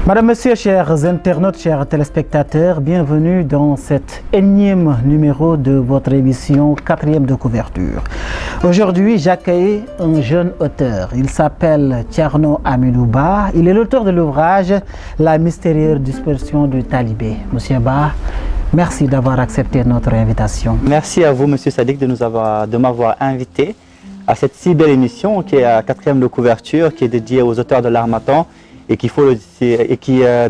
Madame, Monsieur, chers internautes, chers téléspectateurs, bienvenue dans cet énième numéro de votre émission 4e de couverture. Aujourd'hui, j'accueille un jeune auteur. Il s'appelle Thierno Hamidou Ba. Il est l'auteur de l'ouvrage La mystérieuse dispersion du talibé. Monsieur Ba, merci d'avoir accepté notre invitation. Merci à vous, Monsieur Sadiq, de m'avoir invité à cette si belle émission qui est à 4e de couverture, qui est dédiée aux auteurs de l'Harmattan et qui,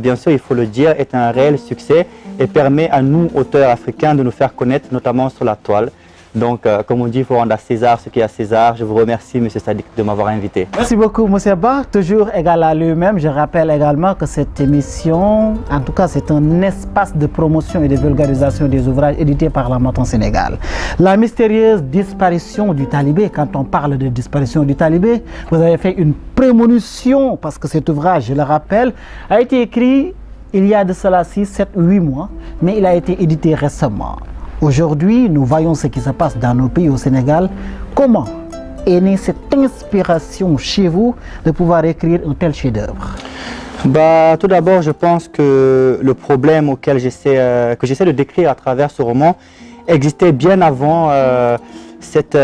bien sûr, il faut le dire, est un réel succès et permet à nous, auteurs africains, de nous faire connaître, notamment sur la toile. Donc, comme on dit, il faut rendre à César ce qui est à César. Je vous remercie, M. Sadiq, de m'avoir invité. Merci beaucoup, M. Ba. Toujours égal à lui-même. Je rappelle également que cette émission, en tout cas, c'est un espace de promotion et de vulgarisation des ouvrages édités par l'Harmattan Sénégal. La mystérieuse disparition du talibé. Quand on parle de disparition du talibé, vous avez fait une prémonition, parce que cet ouvrage, je le rappelle, a été écrit il y a de cela 6, 7, 8 mois, mais il a été édité récemment. Aujourd'hui, nous voyons ce qui se passe dans nos pays au Sénégal. Comment est née cette inspiration chez vous de pouvoir écrire un tel chef-d'œuvre? Tout d'abord, je pense que le problème auquel j'essaie de décrire à travers ce roman existait bien avant cette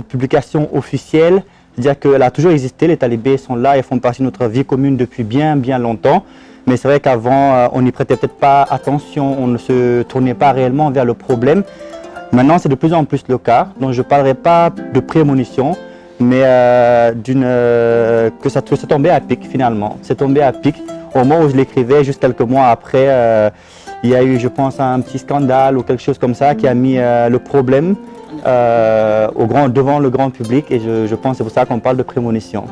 publication officielle. C'est-à-dire qu'elle a toujours existé, les talibés sont là et font partie de notre vie commune depuis bien longtemps. Mais c'est vrai qu'avant, on n'y prêtait peut-être pas attention, on ne se tournait pas réellement vers le problème. Maintenant, c'est de plus en plus le cas. Donc, je ne parlerai pas de prémonition, mais que ça tombait à pic finalement. C'est tombé à pic. Au moment où je l'écrivais, juste quelques mois après, il y a eu, je pense, un petit scandale ou quelque chose comme ça qui a mis le problème devant le grand public. Et je pense que c'est pour ça qu'on parle de prémonition.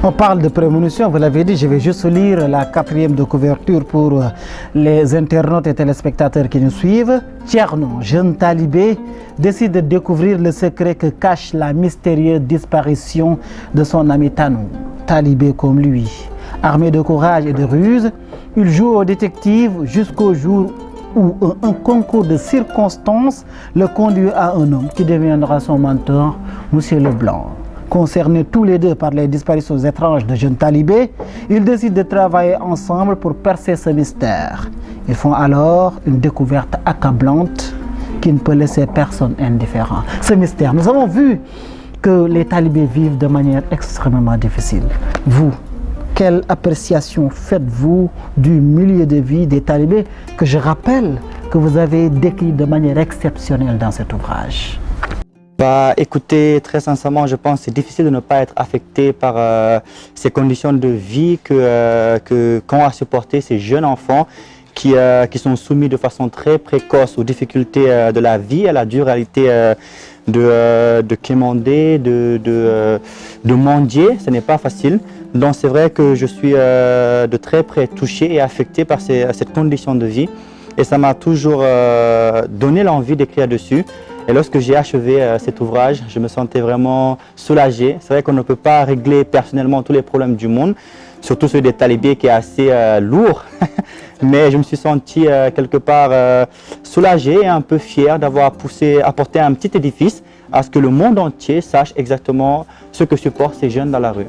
On parle de prémonition, vous l'avez dit, je vais juste lire la 4e de couverture pour les internautes et téléspectateurs qui nous suivent. Thierno, jeune talibé, décide de découvrir le secret que cache la mystérieuse disparition de son ami Tanou. Talibé comme lui, armé de courage et de ruse, il joue au détective jusqu'au jour où un concours de circonstances le conduit à un homme qui deviendra son mentor, Monsieur Leblanc. Concernés tous les deux par les disparitions étranges de jeunes talibés, ils décident de travailler ensemble pour percer ce mystère. Ils font alors une découverte accablante qui ne peut laisser personne indifférent. Ce mystère, nous avons vu que les talibés vivent de manière extrêmement difficile. Vous, quelle appréciation faites-vous du milieu de vie des talibés que je rappelle que vous avez décrit de manière exceptionnelle dans cet ouvrage? Écoutez, très sincèrement, je pense que c'est difficile de ne pas être affecté par ces conditions de vie qu'ont à supporter ces jeunes enfants qui sont soumis de façon très précoce aux difficultés de la vie, à la dure réalité de quémander, de mendier. Ce n'est pas facile. Donc c'est vrai que je suis de très près touché et affecté par cette condition de vie. Et ça m'a toujours donné l'envie d'écrire dessus. Et lorsque j'ai achevé cet ouvrage, je me sentais vraiment soulagé. C'est vrai qu'on ne peut pas régler personnellement tous les problèmes du monde, surtout celui des talibés qui est assez lourd. Mais je me suis senti quelque part soulagé et un peu fier d'avoir apporté un petit édifice à ce que le monde entier sache exactement ce que supportent ces jeunes dans la rue.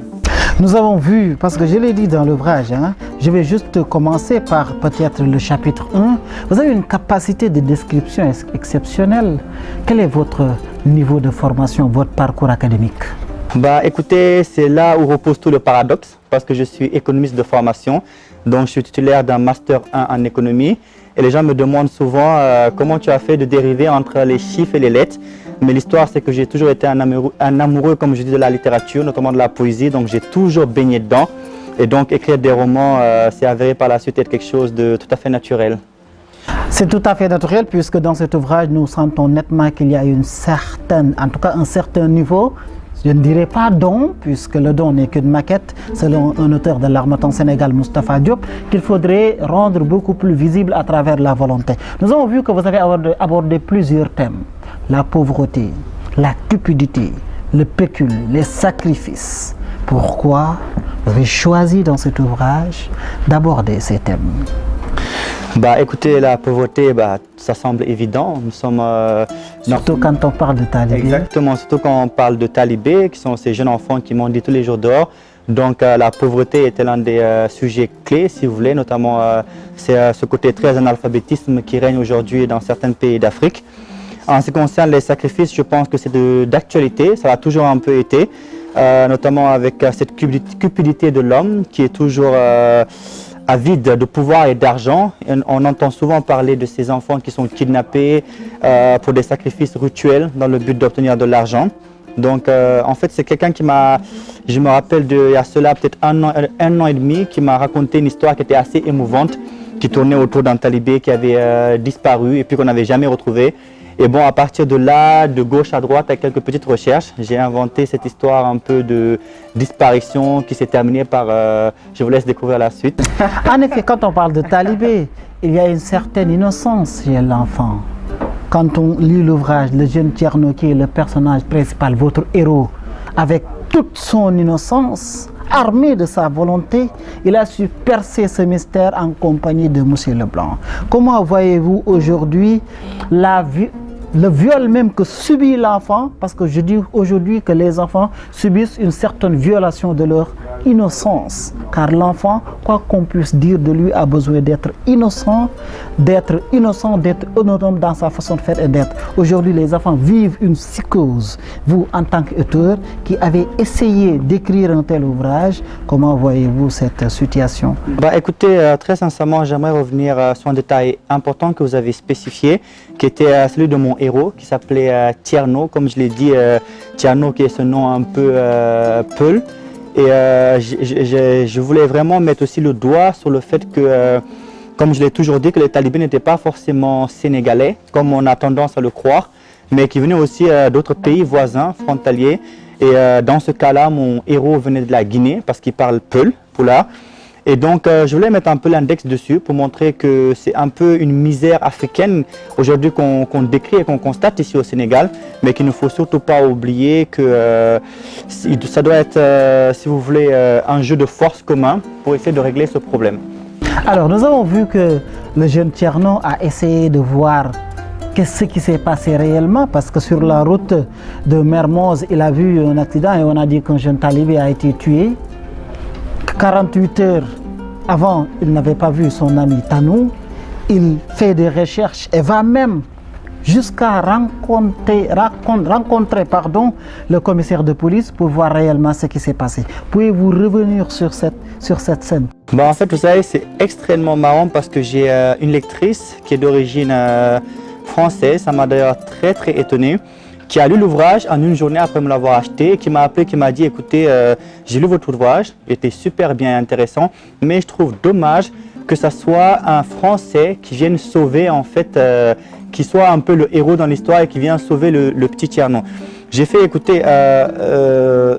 Nous avons vu, parce que je l'ai dit dans l'ouvrage, je vais juste commencer par peut-être le chapitre 1. Vous avez une capacité de description exceptionnelle. Quel est votre niveau de formation, votre parcours académique? Écoutez, c'est là où repose tout le paradoxe, parce que je suis économiste de formation, donc je suis titulaire d'un Master 1 en économie. Et les gens me demandent souvent comment tu as fait de dériver entre les chiffres et les lettres. Mais l'histoire, c'est que j'ai toujours été un amoureux, comme je dis, de la littérature, notamment de la poésie. Donc j'ai toujours baigné dedans. Et donc écrire des romans, c'est avéré par la suite être quelque chose de tout à fait naturel. C'est tout à fait naturel, puisque dans cet ouvrage, nous sentons nettement qu'il y a une certaine, en tout cas un certain niveau. Je ne dirais pas don, puisque le don n'est qu'une maquette, selon un auteur de l'Harmattan Sénégal, Moustapha Diop, qu'il faudrait rendre beaucoup plus visible à travers la volonté. Nous avons vu que vous avez abordé plusieurs thèmes. La pauvreté, la cupidité, le pécule, les sacrifices. Pourquoi vous avez choisi dans cet ouvrage d'aborder ces thèmes? Écoutez, la pauvreté, ça semble évident. Nous sommes surtout quand on parle de talibés. Exactement, surtout quand on parle de talibés, qui sont ces jeunes enfants qui mendient tous les jours dehors. Donc la pauvreté était l'un des sujets clés, si vous voulez, notamment c'est ce côté très analphabétisme qui règne aujourd'hui dans certains pays d'Afrique. En ce qui concerne les sacrifices, je pense que c'est d'actualité, ça l'a toujours un peu été, notamment avec cette cupidité de l'homme qui est toujours avide de pouvoir et d'argent. On entend souvent parler de ces enfants qui sont kidnappés pour des sacrifices rituels dans le but d'obtenir de l'argent. Donc en fait c'est quelqu'un qui m'a, je me rappelle il y a cela peut-être un an et demi, qui m'a raconté une histoire qui était assez émouvante, qui tournait autour d'un talibé qui avait disparu et puis qu'on n'avait jamais retrouvé. Et bon, à partir de là, de gauche à droite, avec quelques petites recherches, j'ai inventé cette histoire un peu de disparition qui s'est terminée par, je vous laisse découvrir la suite. En effet, quand on parle de talibé, il y a une certaine innocence chez l'enfant. Quand on lit l'ouvrage, le jeune Thierno qui est le personnage principal, votre héros, avec toute son innocence, armé de sa volonté, il a su percer ce mystère en compagnie de Monsieur Leblanc. Comment voyez-vous aujourd'hui le viol même que subit l'enfant, parce que je dis aujourd'hui que les enfants subissent une certaine violation de leur innocence, car l'enfant, quoi qu'on puisse dire de lui, a besoin d'être innocent, d'être autonome dans sa façon de faire et d'être. Aujourd'hui, les enfants vivent une psychose. Vous, en tant qu'auteur, qui avez essayé d'écrire un tel ouvrage, comment voyez-vous cette situation? Écoutez, très sincèrement, j'aimerais revenir sur un détail important que vous avez spécifié, qui était celui de mon héros, qui s'appelait Thierno, comme je l'ai dit, Thierno qui est ce nom un peu peul. Et je voulais vraiment mettre aussi le doigt sur le fait que, comme je l'ai toujours dit, que les talibés n'étaient pas forcément sénégalais, comme on a tendance à le croire, mais qui venaient aussi d'autres pays voisins, frontaliers. Et dans ce cas-là, mon héros venait de la Guinée, parce qu'il parle peul, Pulaar. Et donc, je voulais mettre un peu l'index dessus pour montrer que c'est un peu une misère africaine aujourd'hui qu'on décrit et qu'on constate ici au Sénégal, mais qu'il ne faut surtout pas oublier que ça doit être, si vous voulez, un jeu de force commun pour essayer de régler ce problème. Alors, nous avons vu que le jeune Thierno a essayé de voir qu'est-ce qui s'est passé réellement, parce que sur la route de Mermoz, il a vu un accident et on a dit qu'un jeune talibé a été tué. 48 heures avant, il n'avait pas vu son ami Tanou. Il fait des recherches et va même jusqu'à rencontrer le commissaire de police pour voir réellement ce qui s'est passé. Pouvez-vous revenir sur cette scène? En fait, vous savez, c'est extrêmement marrant parce que j'ai une lectrice qui est d'origine française, ça m'a d'ailleurs très étonné, qui a lu l'ouvrage en une journée après me l'avoir acheté, qui m'a appelé, qui m'a dit, écoutez, j'ai lu votre ouvrage, il était super bien intéressant, mais je trouve dommage que ça soit un Français qui vienne sauver, en fait, qui soit un peu le héros dans l'histoire et qui vient sauver le petit Thierno. J'ai fait, écoutez,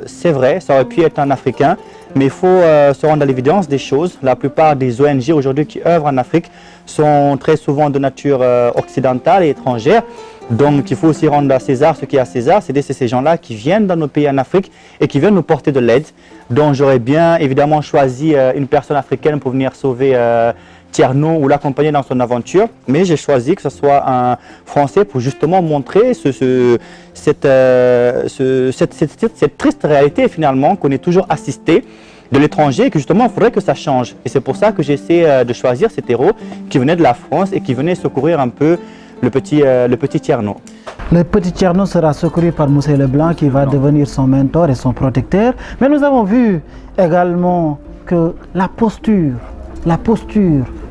c'est vrai, ça aurait pu être un Africain, mais il faut se rendre à l'évidence des choses. La plupart des ONG aujourd'hui qui œuvrent en Afrique sont très souvent de nature occidentale et étrangère. Donc il faut aussi rendre à César ce qui est à César, c'est ces gens-là qui viennent dans nos pays en Afrique et qui viennent nous porter de l'aide. Donc j'aurais bien évidemment choisi une personne africaine pour venir sauver Thierno ou l'accompagner dans son aventure, mais j'ai choisi que ce soit un Français pour justement montrer cette triste réalité finalement qu'on est toujours assisté de l'étranger et que justement il faudrait que ça change. Et c'est pour ça que j'essaie de choisir cet héros qui venait de la France et qui venait secourir un peu le petit Thierno. Le petit Thierno sera secouru par Monsieur Leblanc qui va devenir son mentor et son protecteur. Mais nous avons vu également que la posture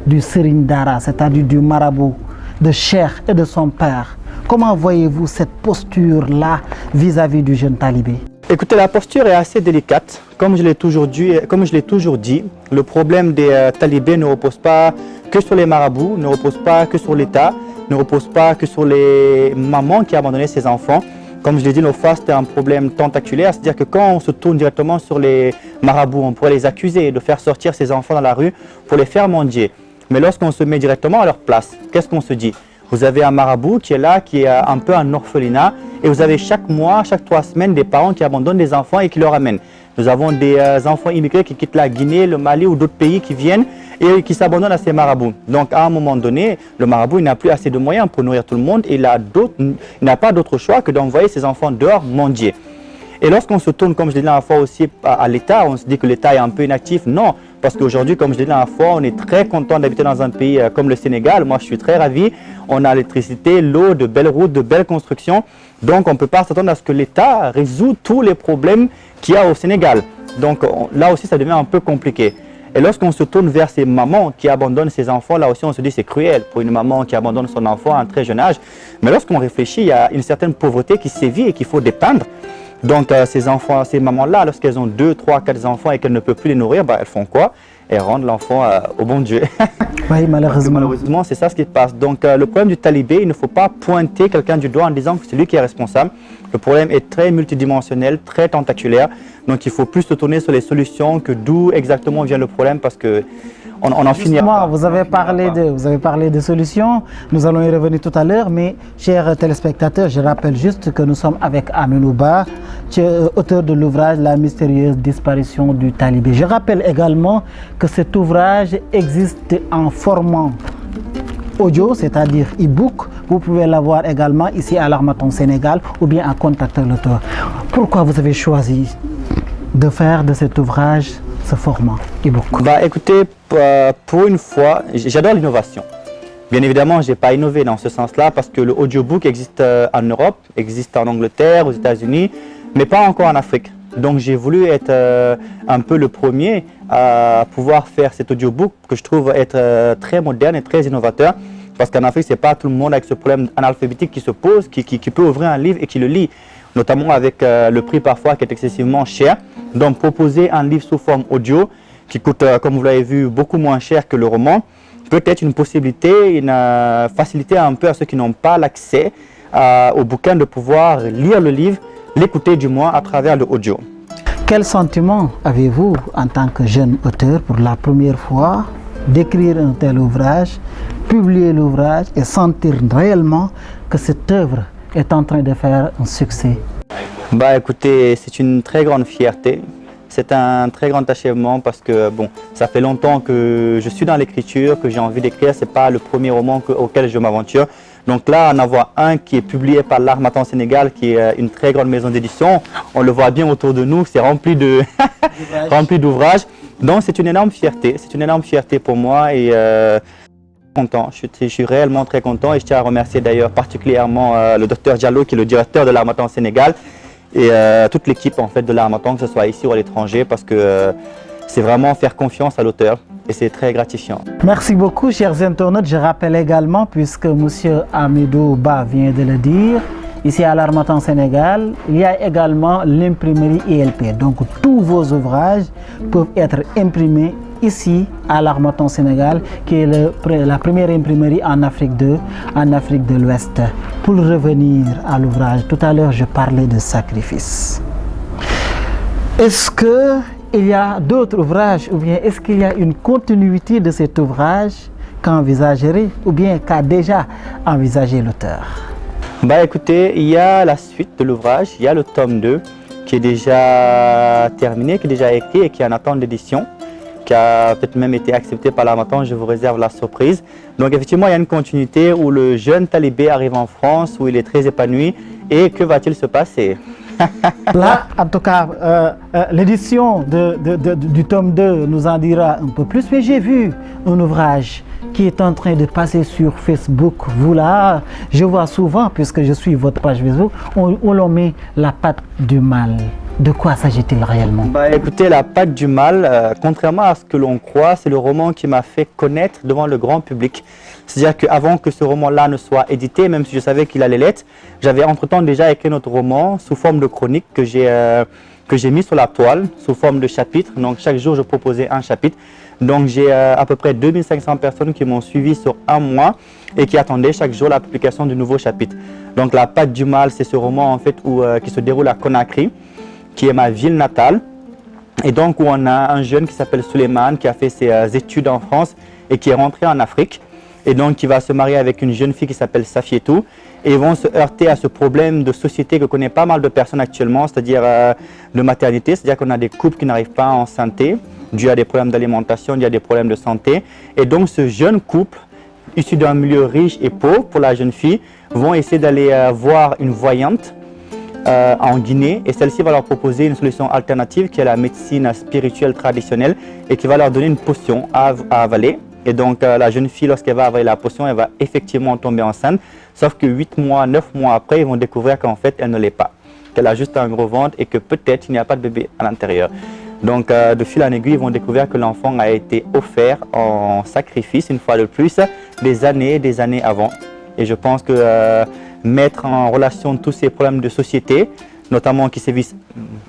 du Serigne Dara, c'est-à-dire du marabout, de Cheikh et de son père, comment voyez-vous cette posture-là vis-à-vis du jeune talibé? Écoutez, la posture est assez délicate. Comme je l'ai toujours dit, le problème des talibés ne repose pas que sur les marabouts, ne repose pas que sur l'État, ne repose pas que sur les mamans qui abandonnaient ses enfants. Comme je l'ai dit, l'autre fois, c'était un problème tentaculaire, c'est-à-dire que quand on se tourne directement sur les marabouts, on pourrait les accuser de faire sortir ses enfants dans la rue pour les faire mendier. Mais lorsqu'on se met directement à leur place, qu'est-ce qu'on se dit? Vous avez un marabout qui est là, qui est un peu un orphelinat, et vous avez chaque mois, chaque 3 semaines, des parents qui abandonnent des enfants et qui leur amènent. Nous avons des enfants immigrés qui quittent la Guinée, le Mali ou d'autres pays qui viennent et qui s'abandonnent à ces marabouts. Donc à un moment donné, le marabout n'a plus assez de moyens pour nourrir tout le monde et il n'a pas d'autre choix que d'envoyer ses enfants dehors mendier. Et lorsqu'on se tourne, comme je l'ai dit la dernière fois aussi, à l'État, on se dit que l'État est un peu inactif. Non, parce qu'aujourd'hui, comme je l'ai dit la dernière fois, on est très content d'habiter dans un pays comme le Sénégal. Moi, je suis très ravi. On a l'électricité, l'eau, de belles routes, de belles constructions. Donc, on ne peut pas s'attendre à ce que l'État résout tous les problèmes qu'il y a au Sénégal. Donc, là aussi, ça devient un peu compliqué. Et lorsqu'on se tourne vers ces mamans qui abandonnent ses enfants, là aussi on se dit c'est cruel pour une maman qui abandonne son enfant à un très jeune âge. Mais lorsqu'on réfléchit, il y a une certaine pauvreté qui sévit et qu'il faut dépeindre. Donc ces enfants, ces mamans-là, lorsqu'elles ont 2, 3, 4 enfants et qu'elles ne peuvent plus les nourrir, elles font quoi? Elles rendent l'enfant au bon Dieu. Oui, malheureusement. Malheureusement, c'est ça ce qui se passe. Donc le problème du talibé, il ne faut pas pointer quelqu'un du doigt en disant que c'est lui qui est responsable. Le problème est très multidimensionnel, très tentaculaire. Donc il faut plus se tourner sur les solutions que d'où exactement vient le problème parce que on en finit. Vous avez parlé de solutions, nous allons y revenir tout à l'heure, mais chers téléspectateurs, je rappelle juste que nous sommes avec Aminou Ba, auteur de l'ouvrage La mystérieuse disparition du talibé. Je rappelle également que cet ouvrage existe en format audio, c'est-à-dire e-book. Vous pouvez l'avoir également ici à l'Harmattan Sénégal ou bien à contacter l'auteur. Pourquoi vous avez choisi de faire de cet ouvrage ce format e-book? Écoutez, pour une fois, j'adore l'innovation. Bien évidemment, je n'ai pas innové dans ce sens-là parce que le audiobook existe en Europe, existe en Angleterre, aux États-Unis, mais pas encore en Afrique. Donc j'ai voulu être un peu le premier à pouvoir faire cet audiobook que je trouve être très moderne et très innovateur. Parce qu'en Afrique, ce n'est pas tout le monde avec ce problème analphabétique qui se pose, qui peut ouvrir un livre et qui le lit. Notamment avec le prix parfois qui est excessivement cher. Donc proposer un livre sous forme audio qui coûte, comme vous l'avez vu, beaucoup moins cher que le roman, peut être une possibilité, une facilité un peu à ceux qui n'ont pas l'accès au bouquin de pouvoir lire le livre, l'écouter du moins à travers le audio. Quel sentiment avez-vous en tant que jeune auteur pour la première fois d'écrire un tel ouvrage, publier l'ouvrage et sentir réellement que cette œuvre est en train de faire un succès? Écoutez, c'est une très grande fierté. C'est un très grand achèvement parce que ça fait longtemps que je suis dans l'écriture, que j'ai envie d'écrire. Ce n'est pas le premier roman auquel je m'aventure. Donc là, en avoir un qui est publié par l'Harmattan Sénégal, qui est une très grande maison d'édition, on le voit bien autour de nous, c'est rempli d'ouvrages. Donc c'est une énorme fierté pour moi et content. Je suis réellement très content et je tiens à remercier d'ailleurs particulièrement le docteur Diallo qui est le directeur de l'Harmattan Sénégal et toute l'équipe en fait de l'Harmattan, que ce soit ici ou à l'étranger, parce que c'est vraiment faire confiance à l'auteur et c'est très gratifiant. Merci beaucoup chers internautes. Je rappelle également, puisque M. Amidou Ba vient de le dire, ici à l'Harmattan Sénégal, il y a également l'imprimerie ILP. Donc tous vos ouvrages peuvent être imprimés ici à l'Harmattan Sénégal, qui est la première imprimerie en Afrique de l'Ouest. Pour revenir à l'ouvrage, tout à l'heure je parlais de sacrifice. Est-ce qu'il y a d'autres ouvrages ou bien est-ce qu'il y a une continuité de cet ouvrage qu'envisagerait ou bien qu'a déjà envisagé l'auteur? Écoutez, il y a la suite de l'ouvrage, il y a le tome 2 qui est déjà terminé, qui est déjà écrit et qui est en attente d'édition, qui a peut-être même été accepté par l'Harmattan, je vous réserve la surprise. Donc effectivement, il y a une continuité où le jeune talibé arrive en France, où il est très épanoui. Et que va-t-il se passer? Là, en tout cas, l'édition du tome 2 nous en dira un peu plus. Mais j'ai vu un ouvrage qui est en train de passer sur Facebook. Vous là, je vois souvent, puisque je suis votre page Facebook, où l'on met la patte du mal. De quoi s'agit-il réellement? Écoutez, La Patte du Mal, contrairement à ce que l'on croit, c'est le roman qui m'a fait connaître devant le grand public. C'est-à-dire qu'avant que ce roman-là ne soit édité, même si je savais qu'il allait l'être, j'avais entre-temps déjà écrit notre roman sous forme de chronique que j'ai mis sur la toile, sous forme de chapitres. Donc chaque jour, je proposais un chapitre. Donc j'ai à peu près 2500 personnes qui m'ont suivi sur un mois et qui attendaient chaque jour la publication du nouveau chapitre. Donc La Patte du Mal, c'est ce roman en fait qui se déroule à Conakry, qui est ma ville natale, et donc où on a un jeune qui s'appelle Suleiman, qui a fait ses études en France et qui est rentré en Afrique, et donc qui va se marier avec une jeune fille qui s'appelle Safietou, et ils vont se heurter à ce problème de société que connaît pas mal de personnes actuellement, c'est-à-dire de maternité, c'est-à-dire qu'on a des couples qui n'arrivent pas à enceinte, dû à des problèmes d'alimentation, dû à des problèmes de santé, et donc ce jeune couple, issu d'un milieu riche et pauvre pour la jeune fille, vont essayer d'aller voir une voyante, en Guinée, et celle-ci va leur proposer une solution alternative qui est la médecine spirituelle traditionnelle et qui va leur donner une potion à avaler. Et donc la jeune fille, lorsqu'elle va avaler la potion, elle va effectivement tomber enceinte, sauf que 8 mois, 9 mois après, ils vont découvrir qu'en fait elle ne l'est pas, qu'elle a juste un gros ventre et que peut-être il n'y a pas de bébé à l'intérieur. Donc de fil en aiguille, ils vont découvrir que l'enfant a été offert en sacrifice, une fois de plus, des années avant. Et je pense que mettre en relation tous ces problèmes de société, notamment qui sévissent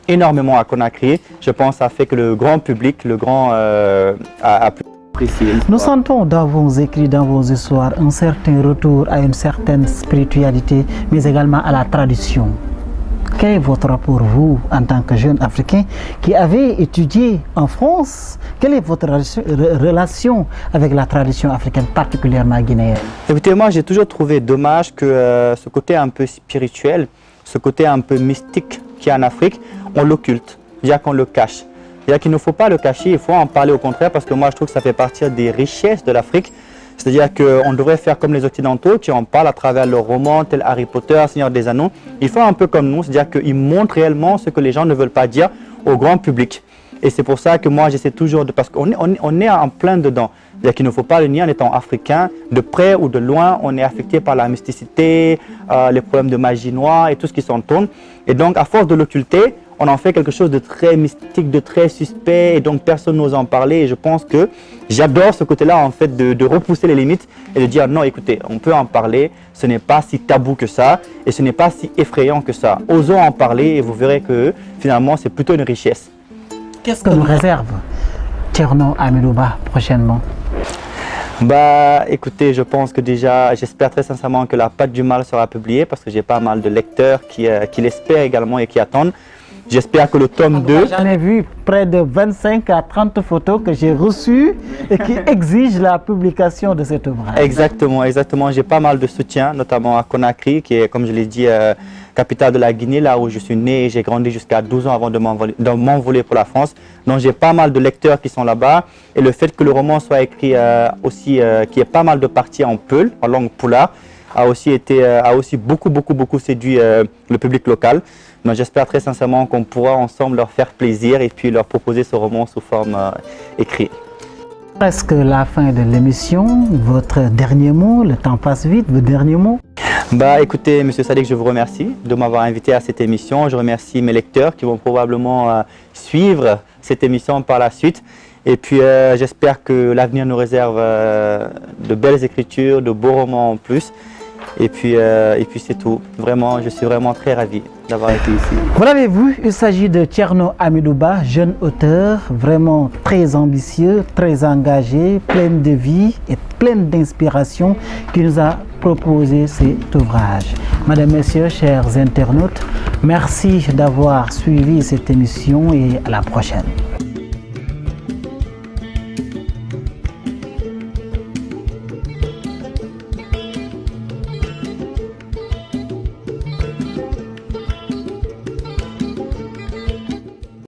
énormément à Conakry, je pense que ça fait que le grand public, a pu apprécier. Nous sentons dans vos écrits, dans vos histoires, un certain retour à une certaine spiritualité, mais également à la tradition. Quel est votre rapport, vous, en tant que jeune Africain qui avez étudié en France? Quelle est votre relation avec la tradition africaine, particulièrement guinéenne? Écoutez, moi j'ai toujours trouvé dommage que ce côté un peu spirituel, ce côté un peu mystique qu'il y a en Afrique, on l'occulte, c'est-à-dire qu'on le cache. C'est-à-dire qu'il ne faut pas le cacher, il faut en parler au contraire, parce que moi je trouve que ça fait partie des richesses de l'Afrique. C'est-à-dire qu'on devrait faire comme les Occidentaux qui en parlent à travers leurs romans, tel Harry Potter, Seigneur des Anneaux. Ils font un peu comme nous, c'est-à-dire qu'ils montrent réellement ce que les gens ne veulent pas dire au grand public. Et c'est pour ça que moi j'essaie toujours de... Parce qu'on est en plein dedans. C'est-à-dire qu'il ne faut pas le nier en étant africain, de près ou de loin, on est affecté par la mysticité, les problèmes de magie noire et tout ce qui s'entoure. Et donc à force de l'occulter, on en fait quelque chose de très mystique, de très suspect, et donc personne n'ose en parler. Et je pense que j'adore ce côté-là, en fait, de repousser les limites et de dire non, écoutez, on peut en parler, ce n'est pas si tabou que ça, et ce n'est pas si effrayant que ça. Osons en parler et vous verrez que finalement, c'est plutôt une richesse. Qu'est-ce que nous réserve Thierno Hamidou Bah prochainement? Bah, écoutez, je pense que déjà, j'espère très sincèrement que La Patte du Mal sera publiée, parce que j'ai pas mal de lecteurs qui l'espèrent également et qui attendent. J'espère que le tome 2... J'en ai vu près de 25 à 30 photos que j'ai reçues et qui exigent la publication de cet ouvrage. Exactement, exactement. J'ai pas mal de soutien, notamment à Conakry, qui est, comme je l'ai dit, capitale de la Guinée, là où je suis né et j'ai grandi jusqu'à 12 ans avant de m'envoler pour la France. Donc j'ai pas mal de lecteurs qui sont là-bas. Et le fait que le roman soit écrit aussi, qu'il y ait pas mal de parties en peul, en langue poulard, a aussi beaucoup séduit le public local. Donc j'espère très sincèrement qu'on pourra ensemble leur faire plaisir et puis leur proposer ce roman sous forme écrite. Presque la fin de l'émission, votre dernier mot, le temps passe vite, vos derniers mots. Bah écoutez, Monsieur Sadick, je vous remercie de m'avoir invité à cette émission. Je remercie mes lecteurs qui vont probablement suivre cette émission par la suite. Et puis j'espère que l'avenir nous réserve de belles écritures, de beaux romans en plus. Et puis c'est tout. Vraiment, je suis vraiment très ravi d'avoir été ici. Vous l'avez vu, il s'agit de Thierno Hamidou Bah, jeune auteur, vraiment très ambitieux, très engagé, plein de vie et plein d'inspiration, qui nous a proposé cet ouvrage. Mesdames, Messieurs, chers internautes, merci d'avoir suivi cette émission et à la prochaine.